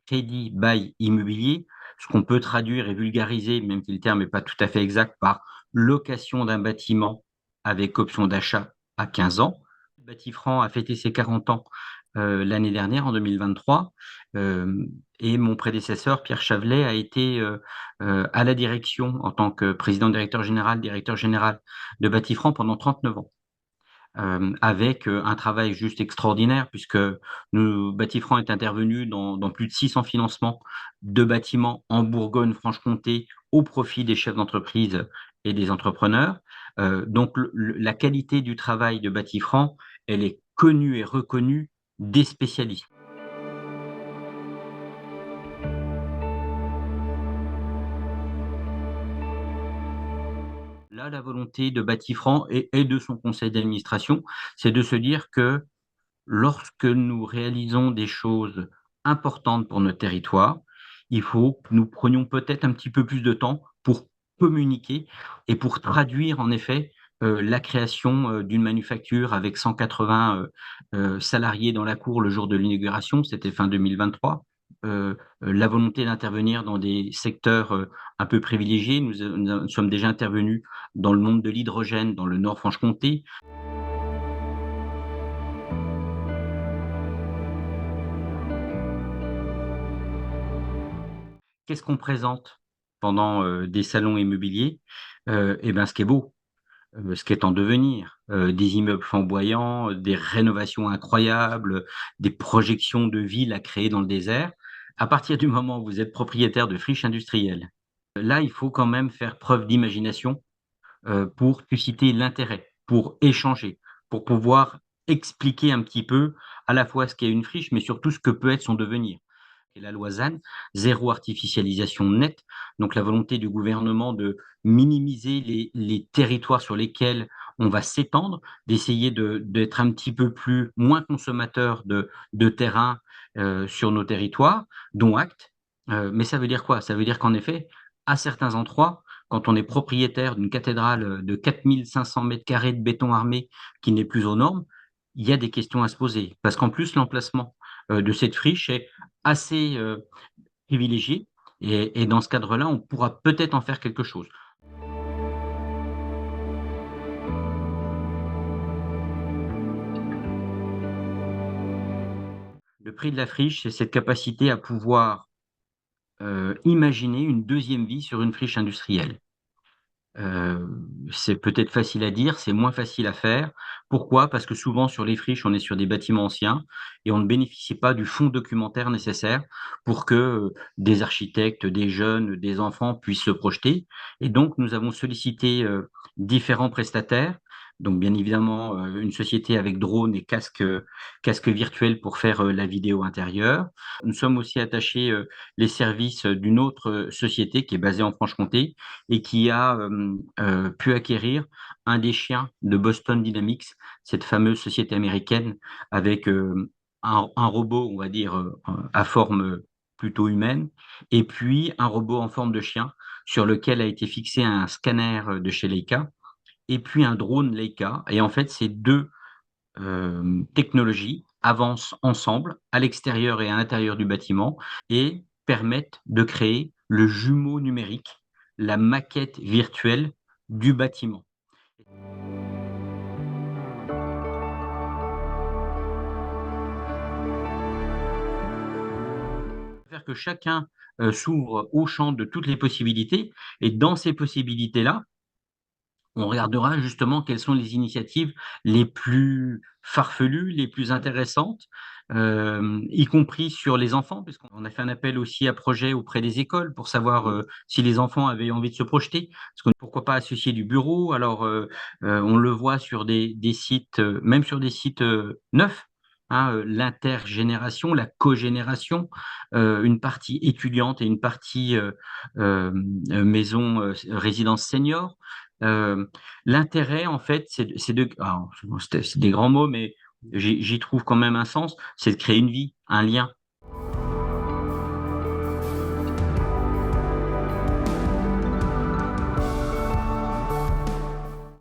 crédit bail immobilier, ce qu'on peut traduire et vulgariser, même si le terme n'est pas tout à fait exact, par location d'un bâtiment avec option d'achat à 15 ans. Batifran a fêté ses 40 ans, l'année dernière en 2023, hem et mon prédécesseur Pierre Chavelet a été, à la direction en tant que président directeur général de Batifran pendant 39 ans. Avec, un travail juste extraordinaire puisque Batifran est intervenu dans plus de 600 financements de bâtiments en Bourgogne-Franche-Comté au profit des chefs d'entreprise et des entrepreneurs. Donc la qualité du travail de Batifran, elle est connue et reconnue des spécialistes. Là, la volonté de Batifran et de son conseil d'administration, c'est de se dire que lorsque nous réalisons des choses importantes pour notre territoire, il faut que nous prenions peut-être un petit peu plus de temps pour communiquer et pour traduire en effet, la création, d'une manufacture avec 180, salariés dans la cour le jour de l'inauguration, c'était fin 2023. La volonté d'intervenir dans des secteurs, un peu privilégiés. Nous sommes déjà intervenus dans le monde de l'hydrogène dans le Nord-Franche-Comté. Qu'est-ce qu'on présente pendant, des salons immobiliers? Et ben, ce qui est beau, ce qui est en devenir, des immeubles flamboyants, des rénovations incroyables, des projections de villes à créer dans le désert. À partir du moment où vous êtes propriétaire de friches industrielles, là, il faut quand même faire preuve d'imagination, pour susciter l'intérêt, pour échanger, pour pouvoir expliquer un petit peu à la fois ce qu'est une friche, mais surtout ce que peut être son devenir. Et la loi ZAN, zéro artificialisation nette, donc la volonté du gouvernement de minimiser les territoires sur lesquels on va s'étendre, d'essayer d'être un petit peu plus moins consommateur de terrain, sur nos territoires, dont acte. Mais ça veut dire quoi? Ça veut dire qu'en effet, à certains endroits, quand on est propriétaire d'une cathédrale, de 4 500 carrés de béton armé qui n'est plus aux normes, il y a des questions à se poser. Parce qu'en plus l'emplacement, de cette friche est assez, privilégié et dans ce cadre-là, on pourra peut-être en faire quelque chose. Le prix de la friche, c'est cette capacité à pouvoir, imaginer une deuxième vie sur une friche industrielle. Heu, c'est peut-être facile à dire, c'est moins facile à faire. Pourquoi? Parce que souvent sur les friches, on est sur des bâtiments anciens et on ne bénéficie pas du fonds documentaire nécessaire pour que, des architectes, des jeunes, des enfants puissent se projeter et donc nous avons sollicité, différents prestataires. Donc bien évidemment, une société avec drone et casque virtuel pour faire, la vidéo intérieure. Nous sommes aussi attachés, les services, d'une autre, société qui est basée en Franche-Comté et qui a, pu acquérir un des chiens de Boston Dynamics, cette fameuse société américaine avec, un robot, on va dire, à forme, plutôt humaine et puis un robot en forme de chien sur lequel a été fixé un scanner, de chez Leica et puis un drone Leica et en fait ces 2 technologies avancent ensemble à l'extérieur et à l'intérieur du bâtiment et permettent de créer le jumeau numérique, la maquette virtuelle du bâtiment. Faire que chacun, s'ouvre au champ de toutes les possibilités et dans ces possibilités-là, on regardera justement quelles sont les initiatives les plus farfelues, les plus intéressantes, y compris sur les enfants, puisqu'on a fait un appel aussi à projets auprès des écoles pour savoir, si les enfants avaient envie de se projeter. Parce que pourquoi pas associer du bureau? Alors, on le voit sur des sites, même sur des sites, neufs, hein, l'intergénération, la cogénération, une partie étudiante et une partie, maison, résidence senior. L'intérêt en fait, c'est de alors c'est des grands mots, mais j'y trouve quand même un sens, c'est de créer une vie, un lien.